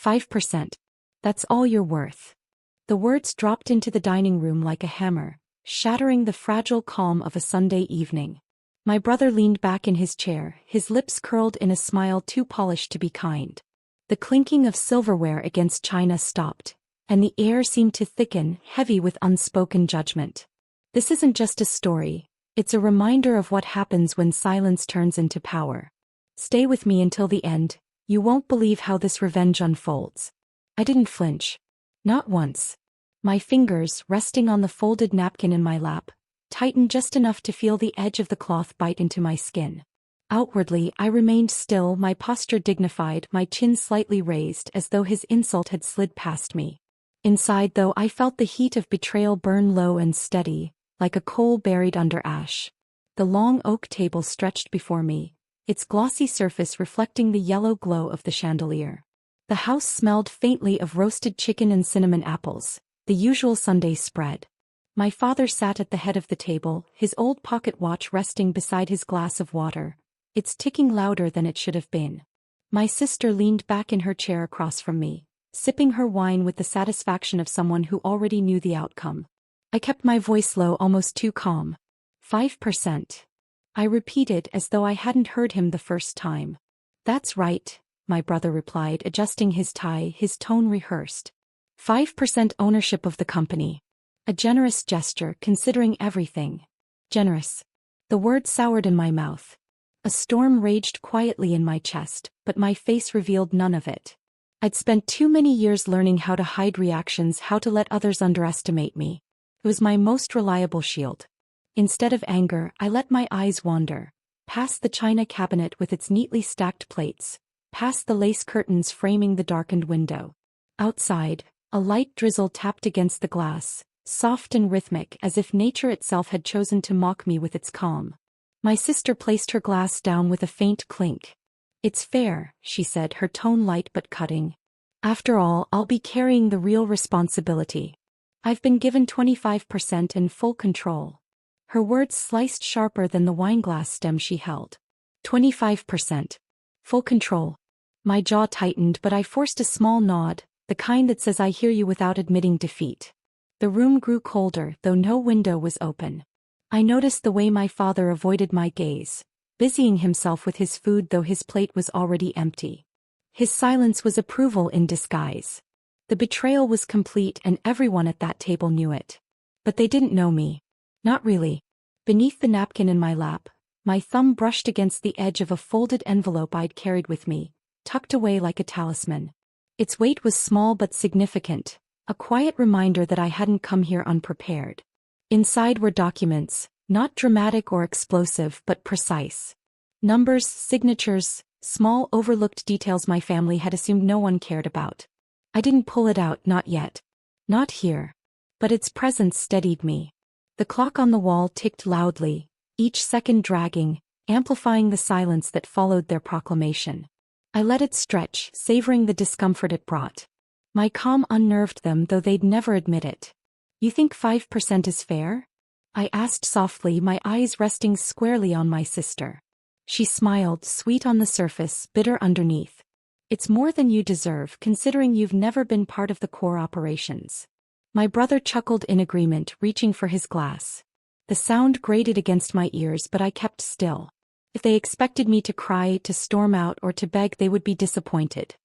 5%. That's all you're worth. The words dropped into the dining room like a hammer, shattering the fragile calm of a Sunday evening. My brother leaned back in his chair, his lips curled in a smile too polished to be kind. The clinking of silverware against china stopped, and the air seemed to thicken, heavy with unspoken judgment. This isn't just a story, it's a reminder of what happens when silence turns into power. Stay with me until the end, you won't believe how this revenge unfolds. I didn't flinch. Not once. My fingers, resting on the folded napkin in my lap, tightened just enough to feel the edge of the cloth bite into my skin. Outwardly, I remained still, my posture dignified, my chin slightly raised as though his insult had slid past me. Inside, though, I felt the heat of betrayal burn low and steady, like a coal buried under ash. The long oak table stretched before me, its glossy surface reflecting the yellow glow of the chandelier. The house smelled faintly of roasted chicken and cinnamon apples, the usual Sunday spread. My father sat at the head of the table, his old pocket watch resting beside his glass of water, its ticking louder than it should have been. My sister leaned back in her chair across from me, sipping her wine with the satisfaction of someone who already knew the outcome. I kept my voice low, almost too calm. 5%. I repeated as though I hadn't heard him the first time. That's right, my brother replied, adjusting his tie, his tone rehearsed. 5% ownership of the company. A generous gesture, considering everything. Generous. The word soured in my mouth. A storm raged quietly in my chest, but my face revealed none of it. I'd spent too many years learning how to hide reactions, how to let others underestimate me. It was my most reliable shield. Instead of anger, I let my eyes wander, past the china cabinet with its neatly stacked plates, past the lace curtains framing the darkened window. Outside, a light drizzle tapped against the glass, soft and rhythmic as if nature itself had chosen to mock me with its calm. My sister placed her glass down with a faint clink. It's fair, she said, her tone light but cutting. After all, I'll be carrying the real responsibility. I've been given 25% and full control. Her words sliced sharper than the wineglass stem she held. 25%. Full control. My jaw tightened, but I forced a small nod, the kind that says I hear you without admitting defeat. The room grew colder, though no window was open. I noticed the way my father avoided my gaze, busying himself with his food though his plate was already empty. His silence was approval in disguise. The betrayal was complete and everyone at that table knew it. But they didn't know me. Not really. Beneath the napkin in my lap, my thumb brushed against the edge of a folded envelope I'd carried with me, tucked away like a talisman. Its weight was small but significant, a quiet reminder that I hadn't come here unprepared. Inside were documents, not dramatic or explosive but precise. Numbers, signatures, small overlooked details my family had assumed no one cared about. I didn't pull it out, not yet. Not here. But its presence steadied me. The clock on the wall ticked loudly, each second dragging, amplifying the silence that followed their proclamation. I let it stretch, savoring the discomfort it brought. My calm unnerved them, though they'd never admit it. You think 5% is fair? I asked softly, my eyes resting squarely on my sister. She smiled, sweet on the surface, bitter underneath. It's more than you deserve, considering you've never been part of the core operations. My brother chuckled in agreement, reaching for his glass. The sound grated against my ears, but I kept still. If they expected me to cry, to storm out, or to beg, they would be disappointed.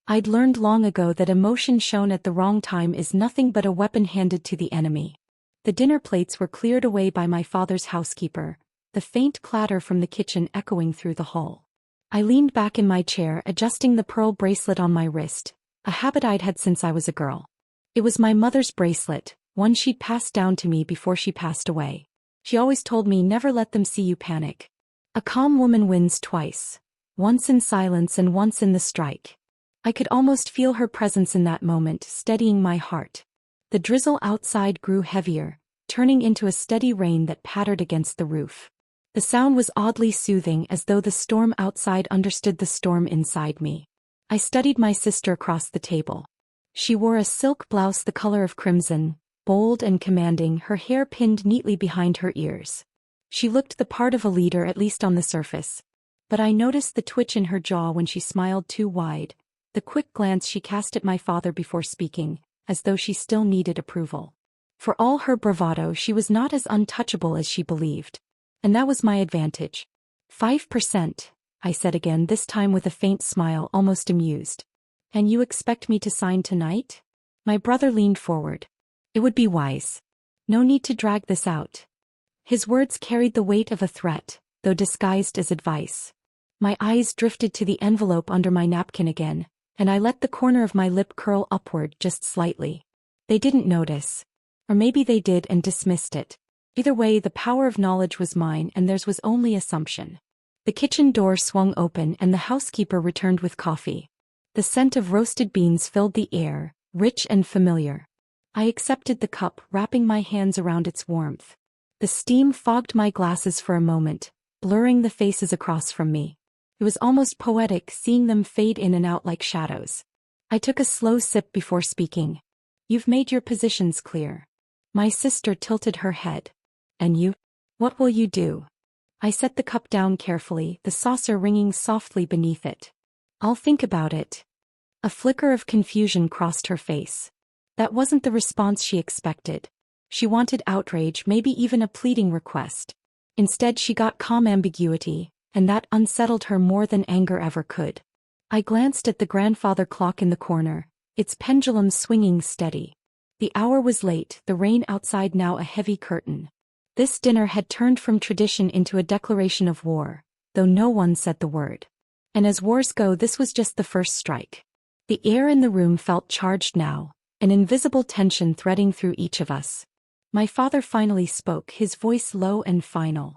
I'd learned long ago that emotion shown at the wrong time is nothing but a weapon handed to the enemy. The dinner plates were cleared away by my father's housekeeper, the faint clatter from the kitchen echoing through the hall. I leaned back in my chair, adjusting the pearl bracelet on my wrist, a habit I'd had since I was a girl. It was my mother's bracelet, one she'd passed down to me before she passed away. She always told me, never let them see you panic. A calm woman wins twice, once in silence and once in the strike. I could almost feel her presence in that moment, steadying my heart. The drizzle outside grew heavier, turning into a steady rain that pattered against the roof. The sound was oddly soothing, as though the storm outside understood the storm inside me. I studied my sister across the table. She wore a silk blouse the color of crimson, bold and commanding, her hair pinned neatly behind her ears. She looked the part of a leader, at least on the surface. But I noticed the twitch in her jaw when she smiled too wide, the quick glance she cast at my father before speaking, as though she still needed approval. For all her bravado, she was not as untouchable as she believed. And that was my advantage. 5%, I said again, this time with a faint smile, almost amused. And you expect me to sign tonight? My brother leaned forward. It would be wise. No need to drag this out. His words carried the weight of a threat, though disguised as advice. My eyes drifted to the envelope under my napkin again, and I let the corner of my lip curl upward just slightly. They didn't notice. Or maybe they did and dismissed it. Either way, the power of knowledge was mine and theirs was only assumption. The kitchen door swung open and the housekeeper returned with coffee. The scent of roasted beans filled the air, rich and familiar. I accepted the cup, wrapping my hands around its warmth. The steam fogged my glasses for a moment, blurring the faces across from me. It was almost poetic seeing them fade in and out like shadows. I took a slow sip before speaking. You've made your positions clear. My sister tilted her head. And you? What will you do? I set the cup down carefully, the saucer ringing softly beneath it. I'll think about it. A flicker of confusion crossed her face. That wasn't the response she expected. She wanted outrage, maybe even a pleading request. Instead, she got calm ambiguity, and that unsettled her more than anger ever could. I glanced at the grandfather clock in the corner, its pendulum swinging steady. The hour was late, the rain outside now a heavy curtain. This dinner had turned from tradition into a declaration of war, though no one said the word. And as wars go, this was just the first strike. The air in the room felt charged now, an invisible tension threading through each of us. My father finally spoke, his voice low and final.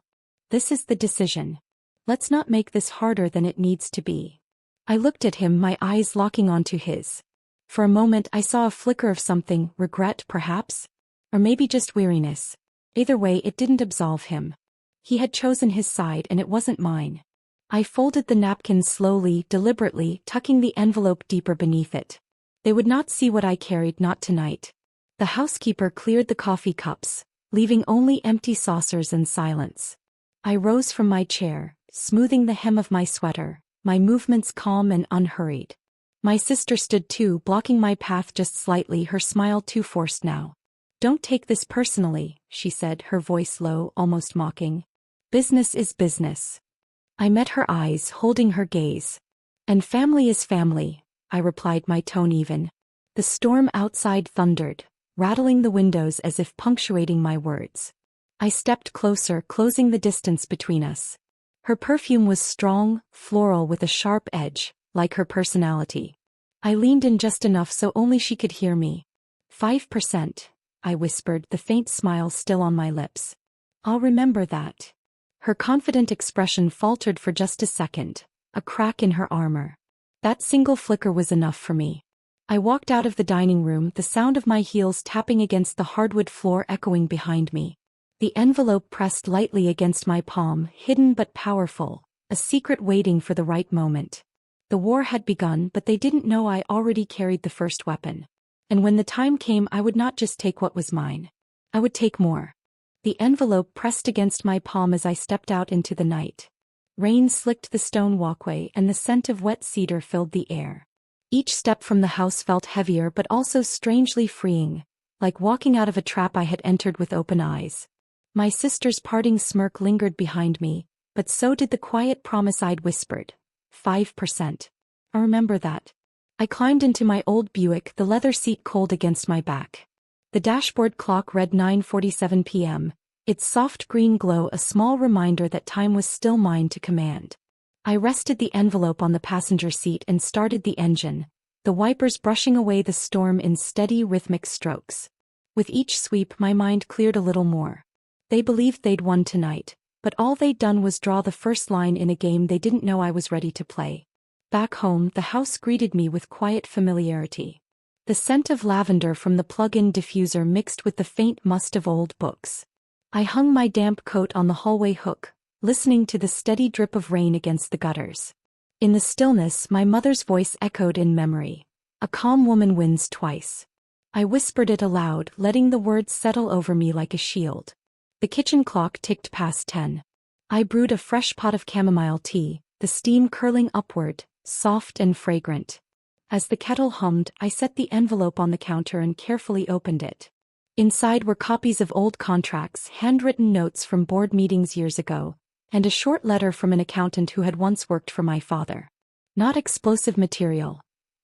This is the decision. Let's not make this harder than it needs to be. I looked at him, my eyes locking onto his. For a moment I saw a flicker of something, regret perhaps? Or maybe just weariness. Either way, it didn't absolve him. He had chosen his side and it wasn't mine. I folded the napkin slowly, deliberately, tucking the envelope deeper beneath it. They would not see what I carried, not tonight. The housekeeper cleared the coffee cups, leaving only empty saucers and silence. I rose from my chair, smoothing the hem of my sweater, my movements calm and unhurried. My sister stood too, blocking my path just slightly, her smile too forced now. Don't take this personally, she said, her voice low, almost mocking. Business is business. I met her eyes, holding her gaze. And family is family, I replied, my tone even. The storm outside thundered, rattling the windows as if punctuating my words. I stepped closer, closing the distance between us. Her perfume was strong, floral with a sharp edge, like her personality. I leaned in just enough so only she could hear me. 5%, I whispered, the faint smile still on my lips. I'll remember that. Her confident expression faltered for just a second, a crack in her armor. That single flicker was enough for me. I walked out of the dining room, the sound of my heels tapping against the hardwood floor echoing behind me. The envelope pressed lightly against my palm, hidden but powerful, a secret waiting for the right moment. The war had begun, but they didn't know I already carried the first weapon. And when the time came, I would not just take what was mine. I would take more. The envelope pressed against my palm as I stepped out into the night. Rain slicked the stone walkway and the scent of wet cedar filled the air. Each step from the house felt heavier but also strangely freeing, like walking out of a trap I had entered with open eyes. My sister's parting smirk lingered behind me, but so did the quiet promise I'd whispered. 5%. I remember that. I climbed into my old Buick, the leather seat cold against my back. The dashboard clock read 9:47 p.m., its soft green glow a small reminder that time was still mine to command. I rested the envelope on the passenger seat and started the engine, the wipers brushing away the storm in steady rhythmic strokes. With each sweep my mind cleared a little more. They believed they'd won tonight, but all they'd done was draw the first line in a game they didn't know I was ready to play. Back home, the house greeted me with quiet familiarity. The scent of lavender from the plug-in diffuser mixed with the faint must of old books. I hung my damp coat on the hallway hook, listening to the steady drip of rain against the gutters. In the stillness, my mother's voice echoed in memory. A calm woman wins twice. I whispered it aloud, letting the words settle over me like a shield. The kitchen clock ticked past 10. I brewed a fresh pot of chamomile tea, the steam curling upward, soft and fragrant. As the kettle hummed, I set the envelope on the counter and carefully opened it. Inside were copies of old contracts, handwritten notes from board meetings years ago, and a short letter from an accountant who had once worked for my father. Not explosive material.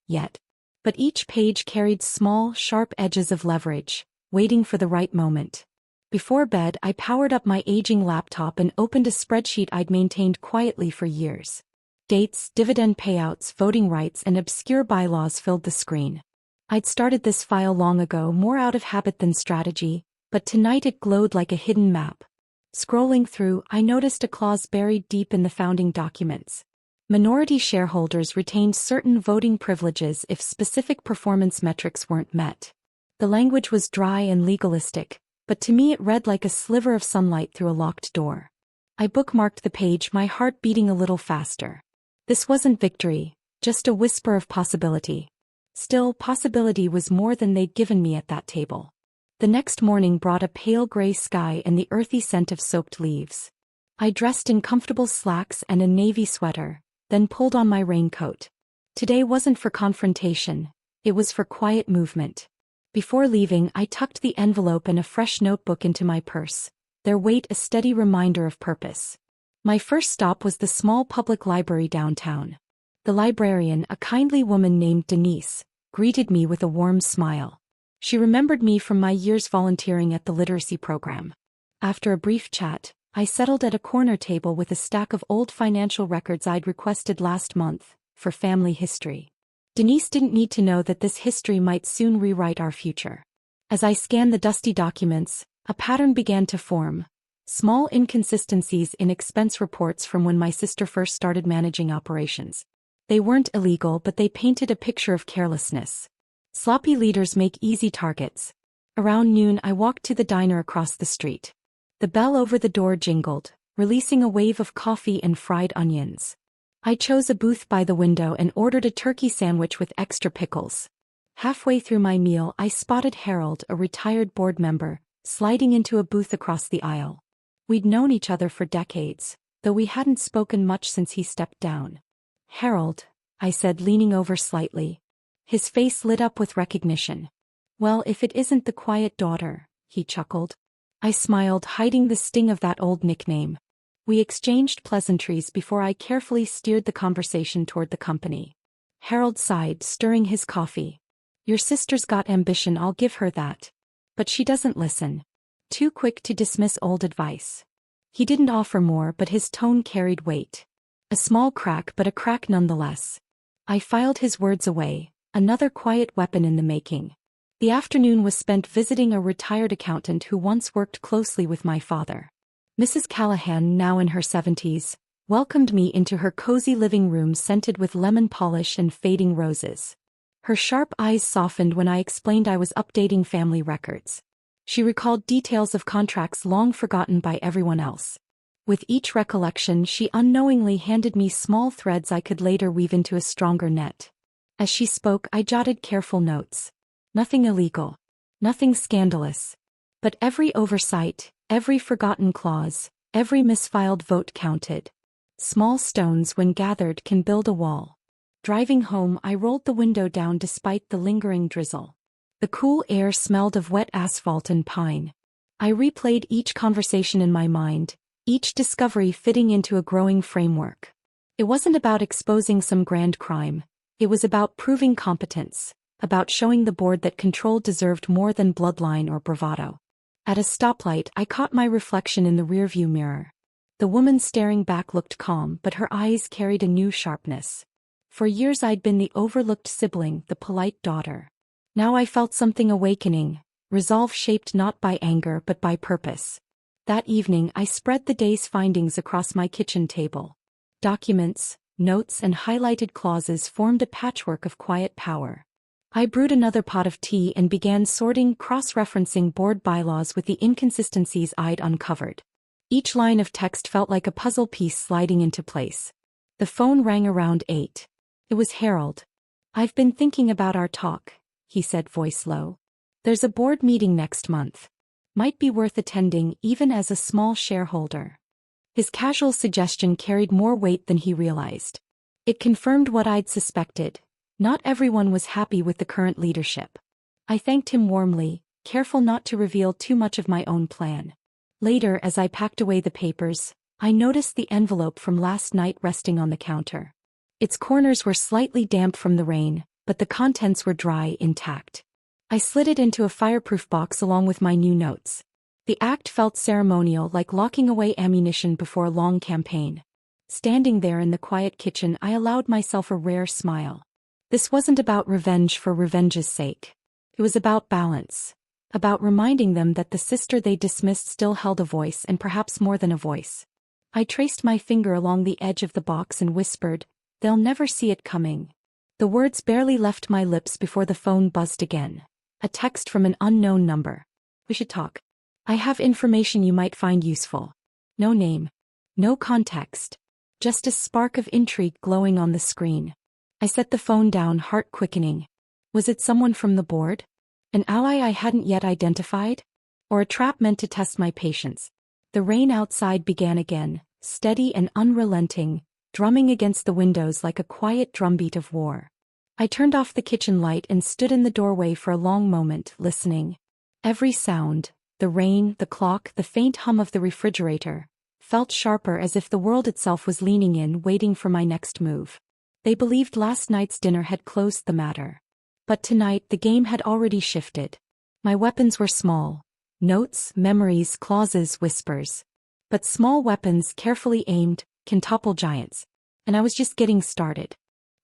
Yet. But each page carried small, sharp edges of leverage, waiting for the right moment. Before bed, I powered up my aging laptop and opened a spreadsheet I'd maintained quietly for years. Dates, dividend payouts, voting rights, and obscure bylaws filled the screen. I'd started this file long ago, more out of habit than strategy, but tonight it glowed like a hidden map. Scrolling through, I noticed a clause buried deep in the founding documents. Minority shareholders retained certain voting privileges if specific performance metrics weren't met. The language was dry and legalistic, but to me it read like a sliver of sunlight through a locked door. I bookmarked the page, my heart beating a little faster. This wasn't victory, just a whisper of possibility. Still, possibility was more than they'd given me at that table. The next morning brought a pale gray sky and the earthy scent of soaked leaves. I dressed in comfortable slacks and a navy sweater, then pulled on my raincoat. Today wasn't for confrontation, it was for quiet movement. Before leaving, I tucked the envelope and a fresh notebook into my purse, their weight a steady reminder of purpose. My first stop was the small public library downtown. The librarian, a kindly woman named Denise, greeted me with a warm smile. She remembered me from my years volunteering at the literacy program. After a brief chat, I settled at a corner table with a stack of old financial records I'd requested last month, for family history. Denise didn't need to know that this history might soon rewrite our future. As I scanned the dusty documents, a pattern began to form. Small inconsistencies in expense reports from when my sister first started managing operations. They weren't illegal, but they painted a picture of carelessness. Sloppy leaders make easy targets. Around noon, I walked to the diner across the street. The bell over the door jingled, releasing a wave of coffee and fried onions. I chose a booth by the window and ordered a turkey sandwich with extra pickles. Halfway through my meal, I spotted Harold, a retired board member, sliding into a booth across the aisle. We'd known each other for decades, though we hadn't spoken much since he stepped down. "Harold," I said, leaning over slightly. His face lit up with recognition. "Well, if it isn't the quiet daughter," he chuckled. I smiled, hiding the sting of that old nickname. We exchanged pleasantries before I carefully steered the conversation toward the company. Harold sighed, stirring his coffee. "Your sister's got ambition, I'll give her that. But she doesn't listen. Too quick to dismiss old advice." He didn't offer more, but his tone carried weight. A small crack, but a crack nonetheless. I filed his words away, another quiet weapon in the making. The afternoon was spent visiting a retired accountant who once worked closely with my father. Mrs. Callahan, now in her 70s, welcomed me into her cozy living room scented with lemon polish and fading roses. Her sharp eyes softened when I explained I was updating family records. She recalled details of contracts long forgotten by everyone else. With each recollection, she unknowingly handed me small threads I could later weave into a stronger net. As she spoke, I jotted careful notes. Nothing illegal. Nothing scandalous. But every oversight, every forgotten clause, every misfiled vote counted. Small stones, when gathered, can build a wall. Driving home, I rolled the window down despite the lingering drizzle. The cool air smelled of wet asphalt and pine. I replayed each conversation in my mind, each discovery fitting into a growing framework. It wasn't about exposing some grand crime. It was about proving competence, about showing the board that control deserved more than bloodline or bravado. At a stoplight, I caught my reflection in the rearview mirror. The woman staring back looked calm, but her eyes carried a new sharpness. For years I'd been the overlooked sibling, the polite daughter. Now I felt something awakening, resolve shaped not by anger but by purpose. That evening I spread the day's findings across my kitchen table. Documents, notes, and highlighted clauses formed a patchwork of quiet power. I brewed another pot of tea and began sorting, cross-referencing board bylaws with the inconsistencies I'd uncovered. Each line of text felt like a puzzle piece sliding into place. The phone rang around 8. It was Harold. "I've been thinking about our talk," he said, voice low. "There's a board meeting next month. Might be worth attending even as a small shareholder." His casual suggestion carried more weight than he realized. It confirmed what I'd suspected. Not everyone was happy with the current leadership. I thanked him warmly, careful not to reveal too much of my own plan. Later, as I packed away the papers, I noticed the envelope from last night resting on the counter. Its corners were slightly damp from the rain, but the contents were dry, intact. I slid it into a fireproof box along with my new notes. The act felt ceremonial, like locking away ammunition before a long campaign. Standing there in the quiet kitchen, I allowed myself a rare smile. This wasn't about revenge for revenge's sake. It was about balance. About reminding them that the sister they dismissed still held a voice, and perhaps more than a voice. I traced my finger along the edge of the box and whispered, "They'll never see it coming." The words barely left my lips before the phone buzzed again. A text from an unknown number. "We should talk. I have information you might find useful." No name. No context. Just a spark of intrigue glowing on the screen. I set the phone down, heart quickening. Was it someone from the board? An ally I hadn't yet identified? Or a trap meant to test my patience? The rain outside began again, steady and unrelenting, drumming against the windows like a quiet drumbeat of war. I turned off the kitchen light and stood in the doorway for a long moment, listening. Every sound, the rain, the clock, the faint hum of the refrigerator, felt sharper, as if the world itself was leaning in, waiting for my next move. They believed last night's dinner had closed the matter. But tonight the game had already shifted. My weapons were small. Notes, memories, clauses, whispers. But small weapons, carefully aimed, can topple giants. And I was just getting started.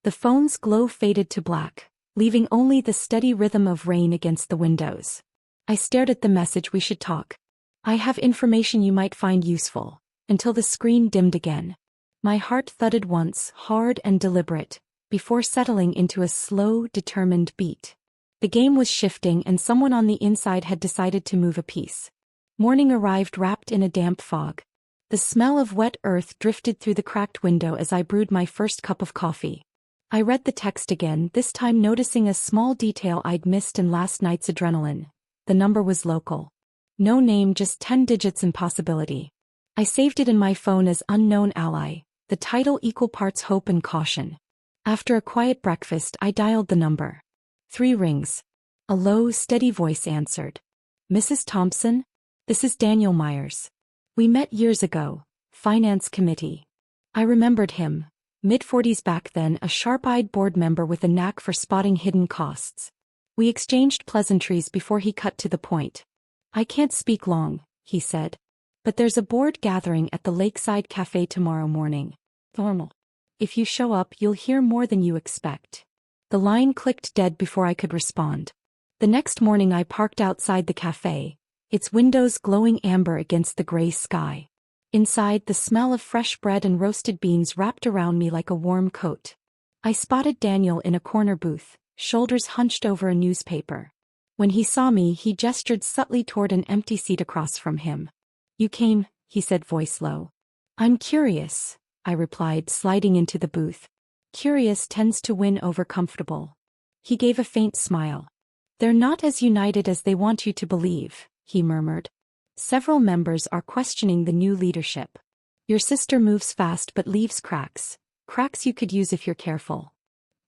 The phone's glow faded to black, leaving only the steady rhythm of rain against the windows. I stared at the message, "We should talk. I have information you might find useful," until the screen dimmed again. My heart thudded once, hard and deliberate, before settling into a slow, determined beat. The game was shifting, and someone on the inside had decided to move a piece. Morning arrived wrapped in a damp fog. The smell of wet earth drifted through the cracked window as I brewed my first cup of coffee. I read the text again, this time noticing a small detail I'd missed in last night's adrenaline. The number was local. No name, just 10 digits and possibility. I saved it in my phone as unknown ally, the title equal parts hope and caution. After a quiet breakfast, I dialed the number. 3 rings. A low, steady voice answered. "Mrs. Thompson? This is Daniel Myers. We met years ago, Finance Committee." I remembered him. Mid-40s back then, a sharp-eyed board member with a knack for spotting hidden costs. We exchanged pleasantries before he cut to the point. "I can't speak long," he said. "But there's a board gathering at the Lakeside Cafe tomorrow morning. Normal. If you show up, you'll hear more than you expect." The line clicked dead before I could respond. The next morning I parked outside the cafe, its windows glowing amber against the gray sky. Inside, the smell of fresh bread and roasted beans wrapped around me like a warm coat. I spotted Daniel in a corner booth, shoulders hunched over a newspaper. When he saw me, he gestured subtly toward an empty seat across from him. "You came," he said, voice low. "I'm curious," I replied, sliding into the booth. Curious tends to win over comfortable. He gave a faint smile. "They're not as united as they want you to believe," he murmured. "Several members are questioning the new leadership. Your sister moves fast but leaves cracks. Cracks you could use if you're careful."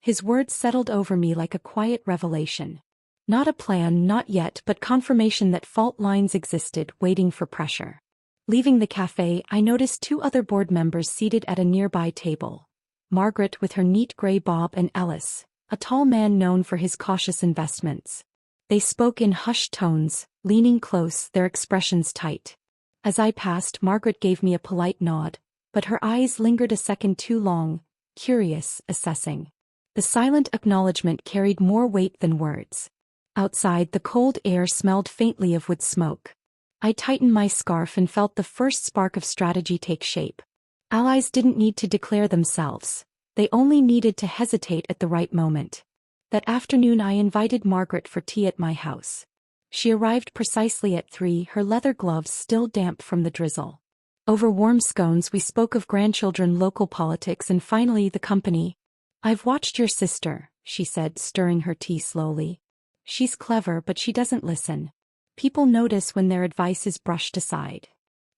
His words settled over me like a quiet revelation. Not a plan, not yet, but confirmation that fault lines existed, waiting for pressure. Leaving the cafe, I noticed 2 other board members seated at a nearby table. Margaret with her neat gray bob and Ellis, a tall man known for his cautious investments. They spoke in hushed tones, leaning close, their expressions tight. As I passed, Margaret gave me a polite nod, but her eyes lingered a second too long, curious, assessing. The silent acknowledgement carried more weight than words. Outside, the cold air smelled faintly of wood smoke. I tightened my scarf and felt the first spark of strategy take shape. Allies didn't need to declare themselves. They only needed to hesitate at the right moment. That afternoon I invited Margaret for tea at my house. She arrived precisely at 3, her leather gloves still damp from the drizzle. Over warm scones we spoke of grandchildren, local politics, and finally the company. "I've watched your sister," she said, stirring her tea slowly. "She's clever, but she doesn't listen. People notice when their advice is brushed aside."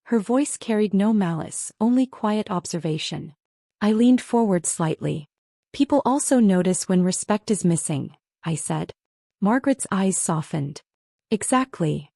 Her voice carried no malice, only quiet observation. I leaned forward slightly. People also notice when respect is missing, I said. Margaret's eyes softened. Exactly.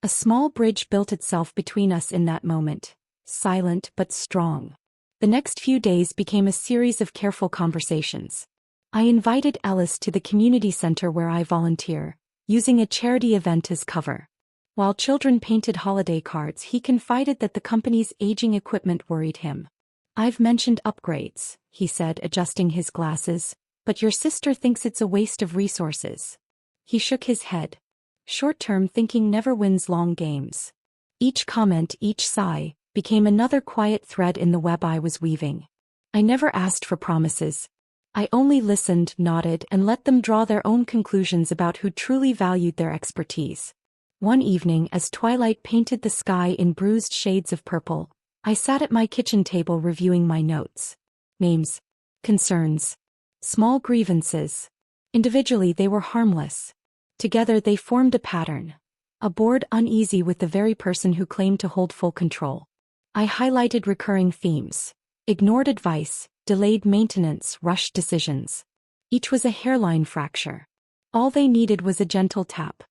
A small bridge built itself between us in that moment, silent but strong. The next few days became a series of careful conversations. I invited Ellis to the community center where I volunteer, using a charity event as cover. While children painted holiday cards, he confided that the company's aging equipment worried him. I've mentioned upgrades, he said, adjusting his glasses, but your sister thinks it's a waste of resources. He shook his head. Short-term thinking never wins long games. Each comment, each sigh, became another quiet thread in the web I was weaving. I never asked for promises. I only listened, nodded, and let them draw their own conclusions about who truly valued their expertise. One evening, as twilight painted the sky in bruised shades of purple, I sat at my kitchen table reviewing my notes. Names. Concerns. Small grievances. Individually they were harmless. Together they formed a pattern. A board uneasy with the very person who claimed to hold full control. I highlighted recurring themes. Ignored advice, delayed maintenance, rushed decisions. Each was a hairline fracture. All they needed was a gentle tap.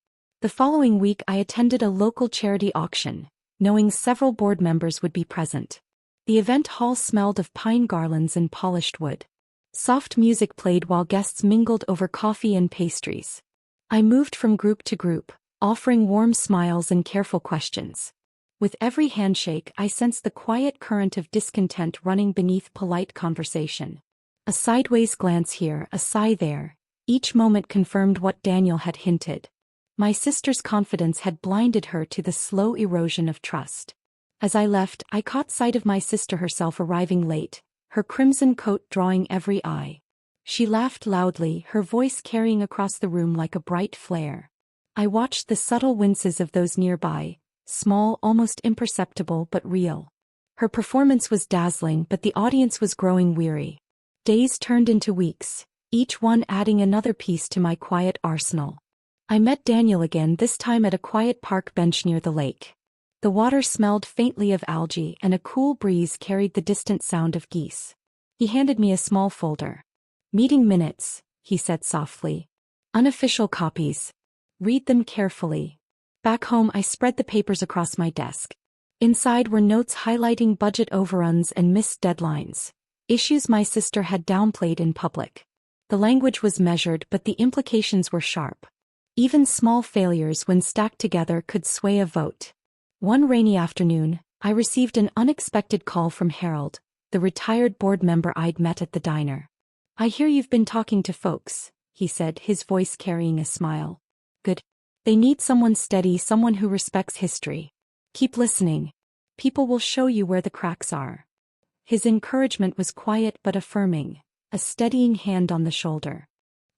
The following week I attended a local charity auction, knowing several board members would be present. The event hall smelled of pine garlands and polished wood. Soft music played while guests mingled over coffee and pastries. I moved from group to group, offering warm smiles and careful questions. With every handshake I sensed the quiet current of discontent running beneath polite conversation. A sideways glance here, a sigh there. Each moment confirmed what Daniel had hinted. My sister's confidence had blinded her to the slow erosion of trust. As I left, I caught sight of my sister herself arriving late, her crimson coat drawing every eye. She laughed loudly, her voice carrying across the room like a bright flare. I watched the subtle winces of those nearby, small, almost imperceptible but real. Her performance was dazzling, but the audience was growing weary. Days turned into weeks, each one adding another piece to my quiet arsenal. I met Daniel again, this time at a quiet park bench near the lake. The water smelled faintly of algae and a cool breeze carried the distant sound of geese. He handed me a small folder. "Meeting minutes," he said softly. "Unofficial copies. Read them carefully." Back home I spread the papers across my desk. Inside were notes highlighting budget overruns and missed deadlines, issues my sister had downplayed in public. The language was measured but the implications were sharp. Even small failures when stacked together could sway a vote. One rainy afternoon, I received an unexpected call from Harold, the retired board member I'd met at the diner. "I hear you've been talking to folks," he said, his voice carrying a smile. "Good. They need someone steady, someone who respects history. Keep listening. People will show you where the cracks are." His encouragement was quiet but affirming, a steadying hand on the shoulder.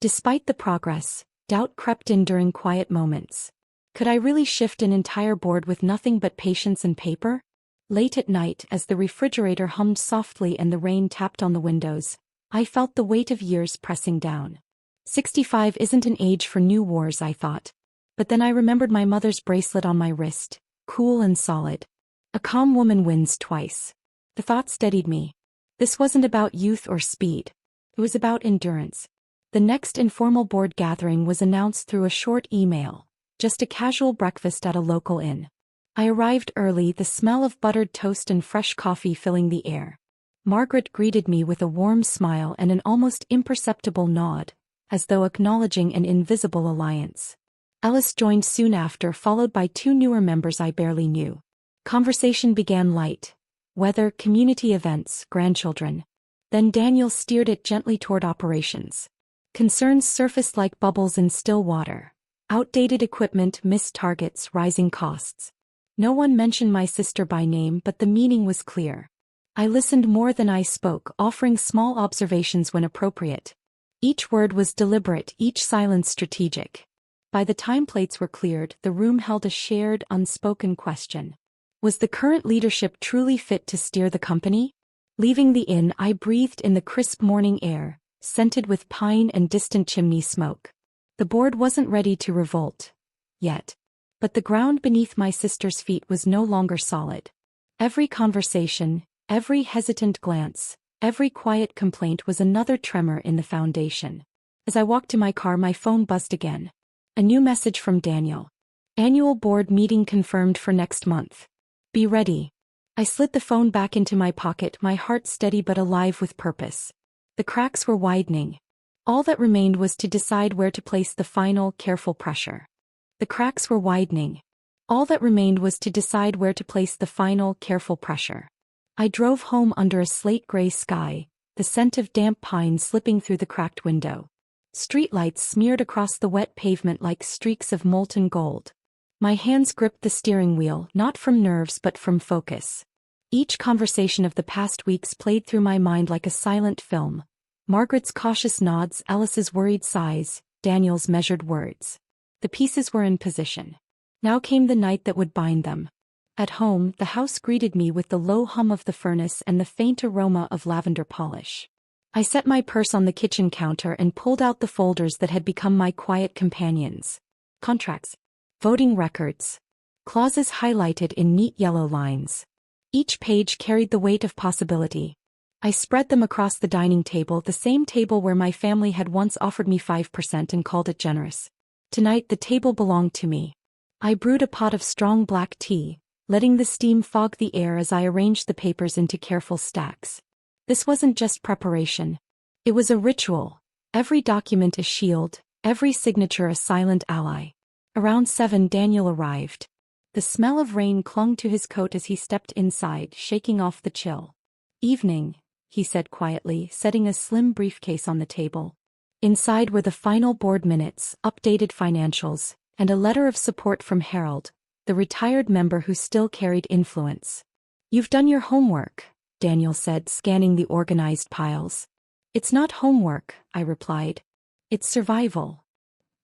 Despite the progress, doubt crept in during quiet moments. Could I really shift an entire board with nothing but patience and paper? Late at night, as the refrigerator hummed softly and the rain tapped on the windows, I felt the weight of years pressing down. 65 isn't an age for new wars, I thought. But then I remembered my mother's bracelet on my wrist, cool and solid. A calm woman wins twice. The thought steadied me. This wasn't about youth or speed. It was about endurance. The next informal board gathering was announced through a short email, just a casual breakfast at a local inn. I arrived early, the smell of buttered toast and fresh coffee filling the air. Margaret greeted me with a warm smile and an almost imperceptible nod, as though acknowledging an invisible alliance. Ellis joined soon after, followed by two newer members I barely knew. Conversation began light. Weather, community events, grandchildren. Then Daniel steered it gently toward operations. Concerns surfaced like bubbles in still water. Outdated equipment, missed targets, rising costs. No one mentioned my sister by name, but the meaning was clear. I listened more than I spoke, offering small observations when appropriate. Each word was deliberate, each silence strategic. By the time plates were cleared, the room held a shared, unspoken question. Was the current leadership truly fit to steer the company? Leaving the inn, I breathed in the crisp morning air, scented with pine and distant chimney smoke. The board wasn't ready to revolt yet. But the ground beneath my sister's feet was no longer solid. Every conversation, every hesitant glance, Every quiet complaint was another tremor in the foundation. As I walked to my car, my phone buzzed again. A new message from Daniel. Annual board meeting confirmed for next month. Be ready. I slid the phone back into my pocket, my heart steady but alive with purpose. The cracks were widening. All that remained was to decide where to place the final, careful pressure. The cracks were widening. All that remained was to decide where to place the final, careful pressure. I drove home under a slate-gray sky, the scent of damp pine slipping through the cracked window. Streetlights smeared across the wet pavement like streaks of molten gold. My hands gripped the steering wheel, not from nerves but from focus. Each conversation of the past weeks played through my mind like a silent film. Margaret's cautious nods, Alice's worried sighs, Daniel's measured words. The pieces were in position. Now came the night that would bind them. At home, the house greeted me with the low hum of the furnace and the faint aroma of lavender polish. I set my purse on the kitchen counter and pulled out the folders that had become my quiet companions. Contracts. Voting records. Clauses highlighted in neat yellow lines. Each page carried the weight of possibility. I spread them across the dining table, the same table where my family had once offered me 5% and called it generous. Tonight the table belonged to me. I brewed a pot of strong black tea, letting the steam fog the air as I arranged the papers into careful stacks. This wasn't just preparation. It was a ritual. Every document a shield, every signature a silent ally. Around 7, Daniel arrived. The smell of rain clung to his coat as he stepped inside, shaking off the chill. Evening, he said quietly, setting a slim briefcase on the table. Inside were the final board minutes, updated financials, and a letter of support from Harold, the retired member who still carried influence. You've done your homework, Daniel said, scanning the organized piles. It's not homework, I replied. It's survival.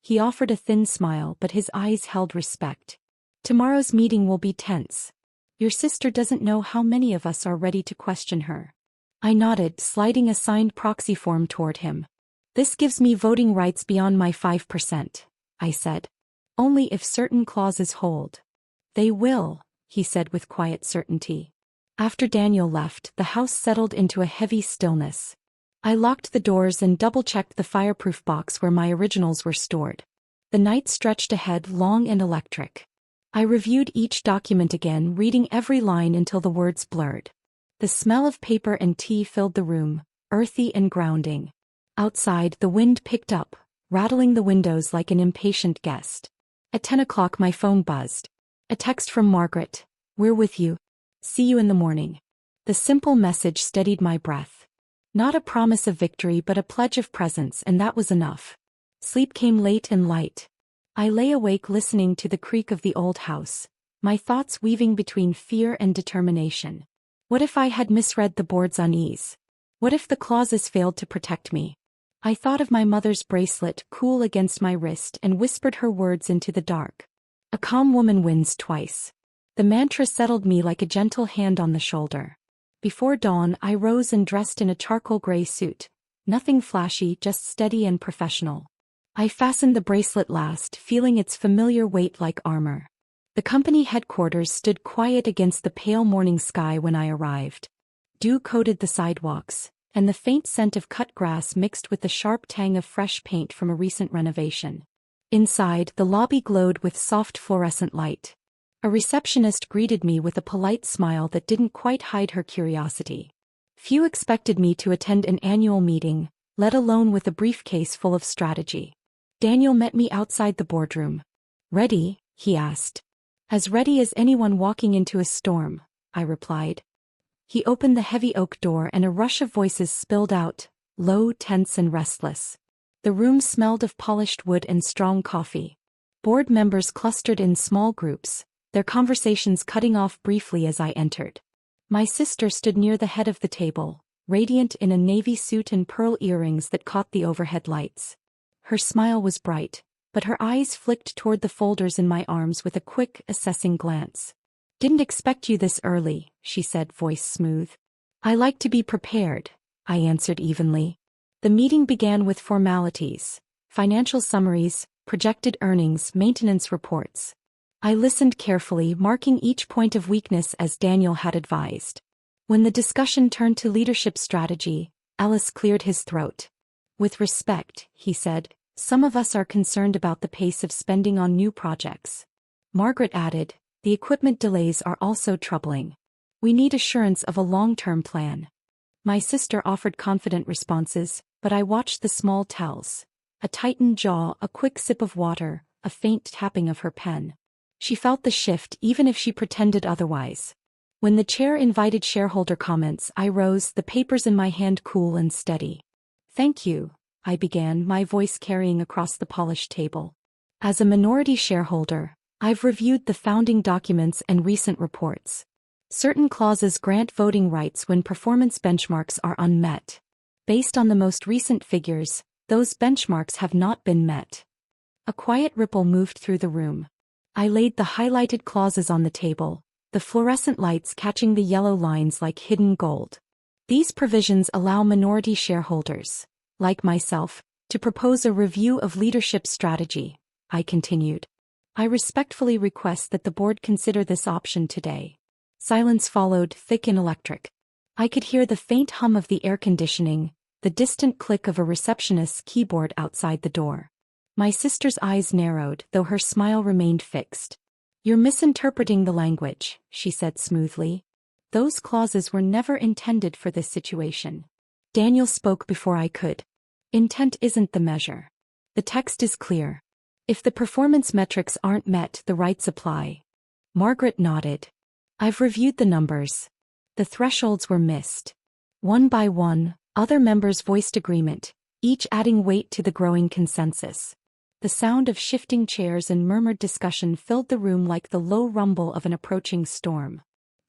He offered a thin smile, but his eyes held respect. Tomorrow's meeting will be tense. Your sister doesn't know how many of us are ready to question her. I nodded, sliding a signed proxy form toward him. This gives me voting rights beyond my 5%, I said. Only if certain clauses hold. They will, he said with quiet certainty. After Daniel left, the house settled into a heavy stillness. I locked the doors and double-checked the fireproof box where my originals were stored. The night stretched ahead, long and electric. I reviewed each document again, reading every line until the words blurred. The smell of paper and tea filled the room, earthy and grounding. Outside, the wind picked up, rattling the windows like an impatient guest. At 10 o'clock my phone buzzed. A text from Margaret. We're with you. See you in the morning. The simple message steadied my breath. Not a promise of victory but a pledge of presence, and that was enough. Sleep came late and light. I lay awake listening to the creak of the old house, my thoughts weaving between fear and determination. What if I had misread the board's unease? What if the clauses failed to protect me? I thought of my mother's bracelet, cool against my wrist, and whispered her words into the dark. A calm woman wins twice. The mantra settled me like a gentle hand on the shoulder. Before dawn, I rose and dressed in a charcoal gray suit. Nothing flashy, just steady and professional. I fastened the bracelet last, feeling its familiar weight like armor. The company headquarters stood quiet against the pale morning sky when I arrived. Dew coated the sidewalks, and the faint scent of cut grass mixed with the sharp tang of fresh paint from a recent renovation. Inside, the lobby glowed with soft fluorescent light. A receptionist greeted me with a polite smile that didn't quite hide her curiosity. Few expected me to attend an annual meeting, let alone with a briefcase full of strategy. Daniel met me outside the boardroom. Ready? He asked. As ready as anyone walking into a storm, I replied. He opened the heavy oak door and a rush of voices spilled out, low, tense and restless. The room smelled of polished wood and strong coffee. Board members clustered in small groups, their conversations cutting off briefly as I entered. My sister stood near the head of the table, radiant in a navy suit and pearl earrings that caught the overhead lights. Her smile was bright, but her eyes flicked toward the folders in my arms with a quick, assessing glance. Didn't expect you this early, she said, voice smooth. I like to be prepared, I answered evenly. The meeting began with formalities, financial summaries, projected earnings, maintenance reports. I listened carefully, marking each point of weakness as Daniel had advised. When the discussion turned to leadership strategy, Ellis cleared his throat. With respect, he said, some of us are concerned about the pace of spending on new projects. Margaret added, the equipment delays are also troubling. We need assurance of a long-term plan. My sister offered confident responses, but I watched the small tells. A tightened jaw, a quick sip of water, a faint tapping of her pen. She felt the shift even if she pretended otherwise. When the chair invited shareholder comments, I rose, the papers in my hand cool and steady. Thank you, I began, my voice carrying across the polished table. As a minority shareholder, I've reviewed the founding documents and recent reports. Certain clauses grant voting rights when performance benchmarks are unmet. Based on the most recent figures, those benchmarks have not been met. A quiet ripple moved through the room. I laid the highlighted clauses on the table, the fluorescent lights catching the yellow lines like hidden gold. These provisions allow minority shareholders, like myself, to propose a review of leadership strategy, I continued. I respectfully request that the board consider this option today. Silence followed, thick and electric. I could hear the faint hum of the air conditioning, the distant click of a receptionist's keyboard outside the door. My sister's eyes narrowed, though her smile remained fixed. You're misinterpreting the language, she said smoothly. Those clauses were never intended for this situation. Daniel spoke before I could. Intent isn't the measure. The text is clear. If the performance metrics aren't met, the rights apply. Margaret nodded. I've reviewed the numbers. The thresholds were missed. One by one, other members voiced agreement, each adding weight to the growing consensus. The sound of shifting chairs and murmured discussion filled the room like the low rumble of an approaching storm.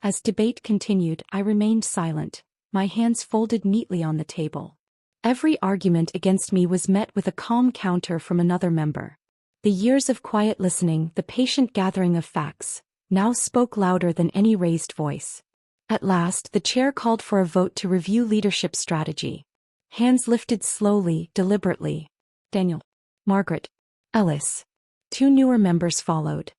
As debate continued, I remained silent, my hands folded neatly on the table. Every argument against me was met with a calm counter from another member. The years of quiet listening, the patient gathering of facts, now spoke louder than any raised voice. At last, the chair called for a vote to review leadership strategy. Hands lifted slowly, deliberately. Daniel. Margaret. Ellis. Two newer members followed.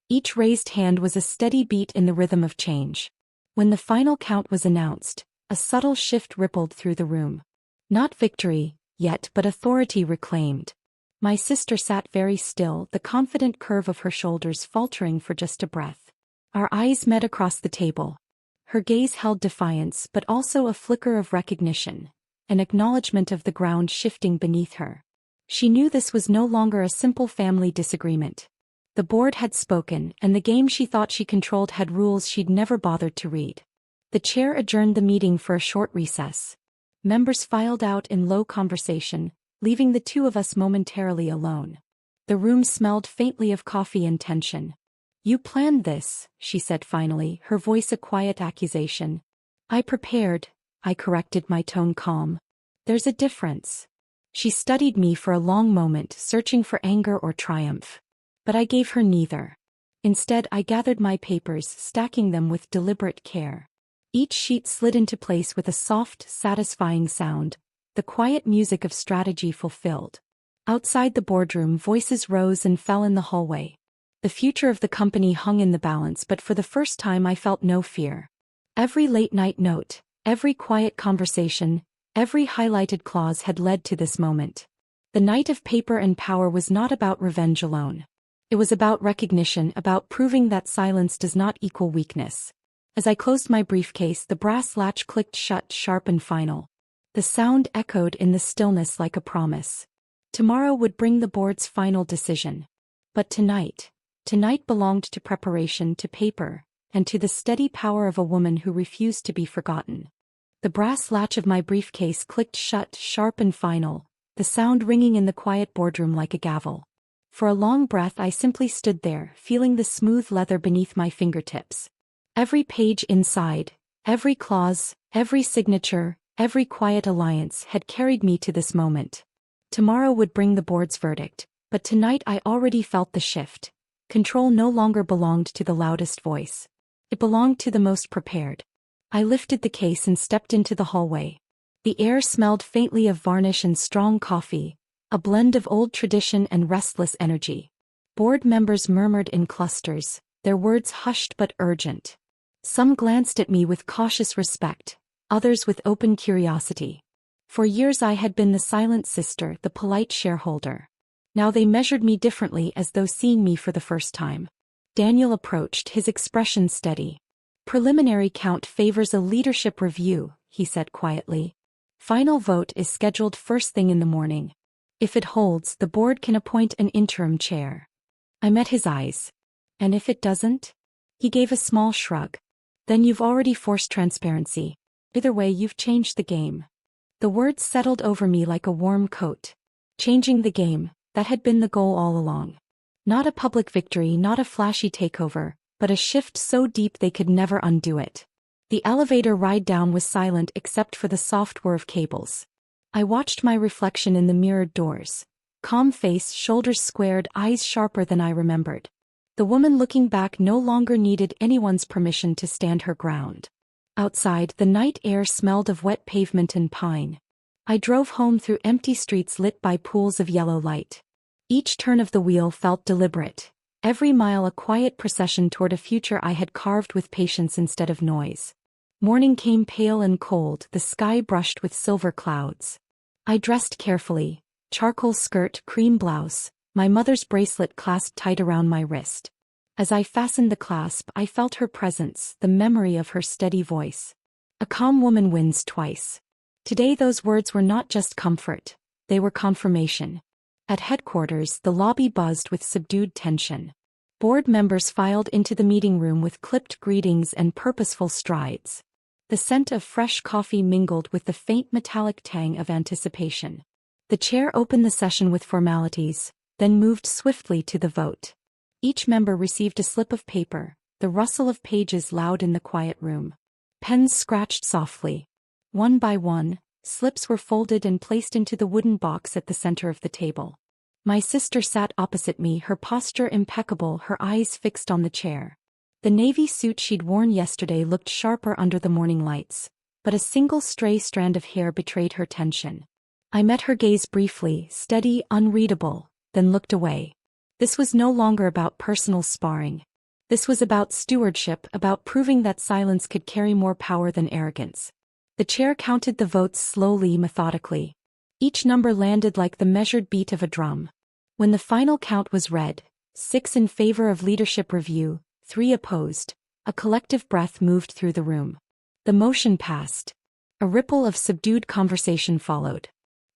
Each raised hand was a steady beat in the rhythm of change. When the final count was announced, a subtle shift rippled through the room. Not victory, yet, but authority reclaimed. My sister sat very still, the confident curve of her shoulders faltering for just a breath. Our eyes met across the table. Her gaze held defiance but also a flicker of recognition, an acknowledgement of the ground shifting beneath her. She knew this was no longer a simple family disagreement. The board had spoken, and the game she thought she controlled had rules she'd never bothered to read. The chair adjourned the meeting for a short recess. Members filed out in low conversation, leaving the two of us momentarily alone. The room smelled faintly of coffee and tension. You planned this, she said finally, her voice a quiet accusation. I prepared, I corrected, my tone calm. There's a difference. She studied me for a long moment, searching for anger or triumph. But I gave her neither. Instead, I gathered my papers, stacking them with deliberate care. Each sheet slid into place with a soft, satisfying sound, the quiet music of strategy fulfilled. Outside the boardroom, voices rose and fell in the hallway. The future of the company hung in the balance, but for the first time I felt no fear. Every late-night note, every quiet conversation, every highlighted clause had led to this moment. The night of paper and power was not about revenge alone. It was about recognition, about proving that silence does not equal weakness. As I closed my briefcase, the brass latch clicked shut, sharp and final. The sound echoed in the stillness like a promise. Tomorrow would bring the board's final decision. But tonight belonged to preparation, to paper, and to the steady power of a woman who refused to be forgotten. The brass latch of my briefcase clicked shut, sharp and final, the sound ringing in the quiet boardroom like a gavel. For a long breath I simply stood there, feeling the smooth leather beneath my fingertips. Every page inside, every clause, every signature, every quiet alliance had carried me to this moment. Tomorrow would bring the board's verdict, but tonight I already felt the shift. Control no longer belonged to the loudest voice. It belonged to the most prepared. I lifted the case and stepped into the hallway. The air smelled faintly of varnish and strong coffee, a blend of old tradition and restless energy. Board members murmured in clusters, their words hushed but urgent. Some glanced at me with cautious respect, others with open curiosity. For years I had been the silent sister, the polite shareholder. Now they measured me differently, as though seeing me for the first time. Daniel approached, his expression steady. "Preliminary count favors a leadership review," he said quietly. "Final vote is scheduled first thing in the morning. If it holds, the board can appoint an interim chair." I met his eyes. "And if it doesn't?" He gave a small shrug. "Then you've already forced transparency. Either way, you've changed the game." The words settled over me like a warm coat. Changing the game, that had been the goal all along. Not a public victory, not a flashy takeover, but a shift so deep they could never undo it. The elevator ride down was silent except for the soft whir of cables. I watched my reflection in the mirrored doors. Calm face, shoulders squared, eyes sharper than I remembered. The woman looking back no longer needed anyone's permission to stand her ground. Outside, the night air smelled of wet pavement and pine. I drove home through empty streets lit by pools of yellow light. Each turn of the wheel felt deliberate. Every mile a quiet procession toward a future I had carved with patience instead of noise. Morning came pale and cold, the sky brushed with silver clouds. I dressed carefully, charcoal skirt, cream blouse, my mother's bracelet clasped tight around my wrist. As I fastened the clasp, I felt her presence, the memory of her steady voice. "A calm woman wins twice." Today those words were not just comfort, they were confirmation. At headquarters, the lobby buzzed with subdued tension. Board members filed into the meeting room with clipped greetings and purposeful strides. The scent of fresh coffee mingled with the faint metallic tang of anticipation. The chair opened the session with formalities, then moved swiftly to the vote. Each member received a slip of paper, the rustle of pages loud in the quiet room. Pens scratched softly. One by one, slips were folded and placed into the wooden box at the center of the table. My sister sat opposite me, her posture impeccable, her eyes fixed on the chair. The navy suit she'd worn yesterday looked sharper under the morning lights, but a single stray strand of hair betrayed her tension. I met her gaze briefly, steady, unreadable, then looked away. This was no longer about personal sparring. This was about stewardship, about proving that silence could carry more power than arrogance. The chair counted the votes slowly, methodically. Each number landed like the measured beat of a drum. When the final count was read, 6 in favor of leadership review, 3 opposed, a collective breath moved through the room. The motion passed. A ripple of subdued conversation followed.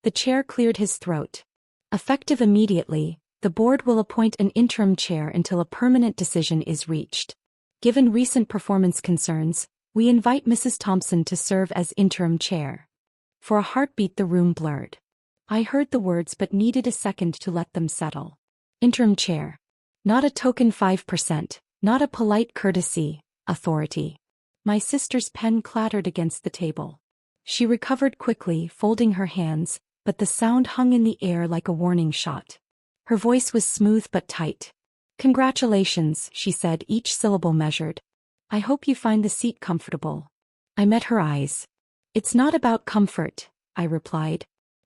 The chair cleared his throat. "Effective immediately, the board will appoint an interim chair until a permanent decision is reached. Given recent performance concerns, we invite Mrs. Thompson to serve as interim chair." For a heartbeat the room blurred. I heard the words but needed a second to let them settle. Interim chair. Not a token 5%, not a polite courtesy, authority. My sister's pen clattered against the table. She recovered quickly, folding her hands, but the sound hung in the air like a warning shot. Her voice was smooth but tight. "Congratulations," she said, each syllable measured. "I hope you find the seat comfortable." I met her eyes. "It's not about comfort," I replied.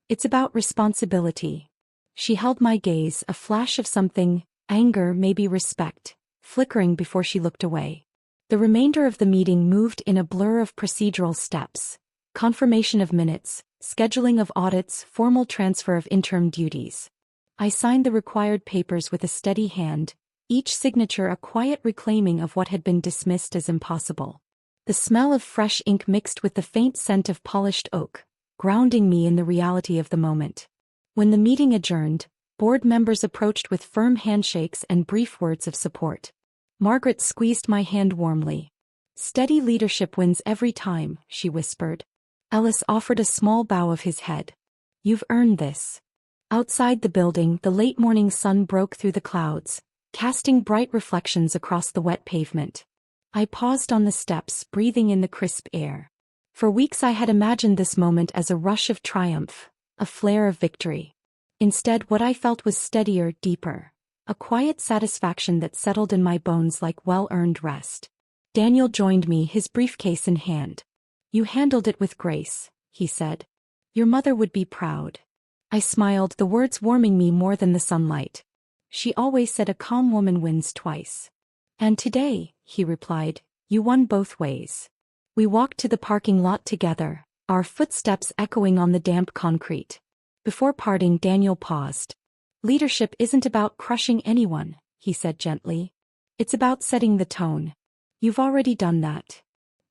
"It's about responsibility." She held my gaze, a flash of something, anger, maybe respect, flickering before she looked away. The remainder of the meeting moved in a blur of procedural steps. Confirmation of minutes, scheduling of audits, formal transfer of interim duties. I signed the required papers with a steady hand, each signature a quiet reclaiming of what had been dismissed as impossible. The smell of fresh ink mixed with the faint scent of polished oak, grounding me in the reality of the moment. When the meeting adjourned, board members approached with firm handshakes and brief words of support. Margaret squeezed my hand warmly. "Steady leadership wins every time," she whispered. Ellis offered a small bow of his head. "You've earned this." Outside the building, the late morning sun broke through the clouds, casting bright reflections across the wet pavement. I paused on the steps, breathing in the crisp air. For weeks I had imagined this moment as a rush of triumph, a flare of victory. Instead, what I felt was steadier, deeper. A quiet satisfaction that settled in my bones like well-earned rest. Daniel joined me, his briefcase in hand. "You handled it with grace," he said. "Your mother would be proud." I smiled, the words warming me more than the sunlight. "She always said a calm woman wins twice." "And today," he replied, You won both ways. We walked to the parking lot together, our footsteps echoing on the damp concrete. Before parting, Daniel paused. Leadership isn't about crushing anyone, he said gently. It's about setting the tone. You've already done that.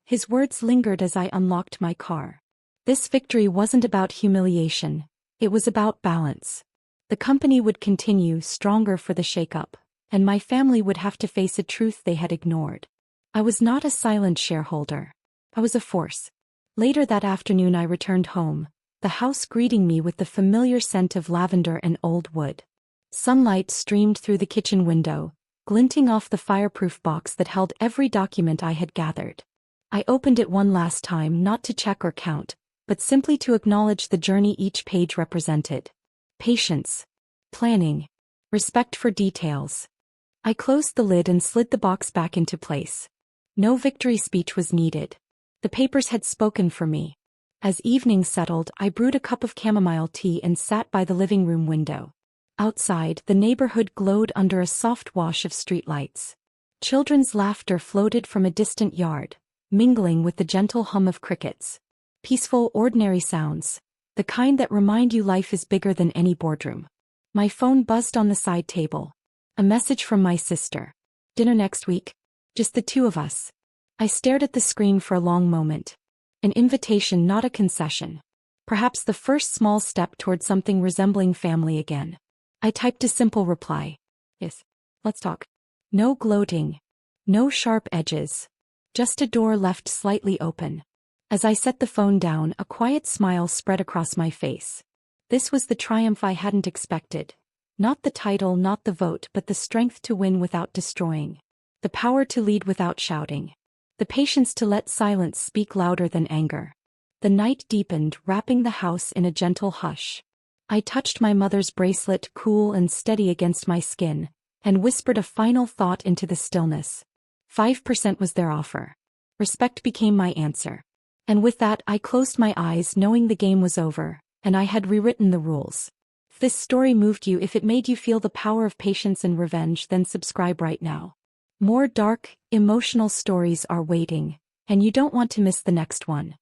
His words lingered as I unlocked my car. This victory wasn't about humiliation, it was about balance. The company would continue stronger for the shakeup, and my family would have to face a truth they had ignored. I was not a silent shareholder. I was a force. Later that afternoon I returned home, the house greeting me with the familiar scent of lavender and old wood. Sunlight streamed through the kitchen window, glinting off the fireproof box that held every document I had gathered. I opened it one last time, not to check or count, but simply to acknowledge the journey each page represented. Patience, planning, respect for details. I closed the lid and slid the box back into place. No victory speech was needed. The papers had spoken for me. As evening settled, I brewed a cup of chamomile tea and sat by the living room window. Outside, the neighborhood glowed under a soft wash of streetlights. Children's laughter floated from a distant yard, mingling with the gentle hum of crickets. Peaceful, ordinary sounds, the kind that remind you life is bigger than any boardroom. My phone buzzed on the side table. A message from my sister. Dinner next week? Just the two of us. I stared at the screen for a long moment. An invitation, not a concession. Perhaps the first small step toward something resembling family again. I typed a simple reply. Yes, let's talk. No gloating. No sharp edges. Just a door left slightly open. As I set the phone down, a quiet smile spread across my face. This was the triumph I hadn't expected. Not the title, not the vote, but the strength to win without destroying. The power to lead without shouting. The patience to let silence speak louder than anger. The night deepened, wrapping the house in a gentle hush. I touched my mother's bracelet, cool and steady against my skin, and whispered a final thought into the stillness. 5% was their offer. Respect became my answer. And with that, I closed my eyes, knowing the game was over, and I had rewritten the rules. If this story moved you, if it made you feel the power of patience and revenge, then subscribe right now. More dark, emotional stories are waiting, and you don't want to miss the next one.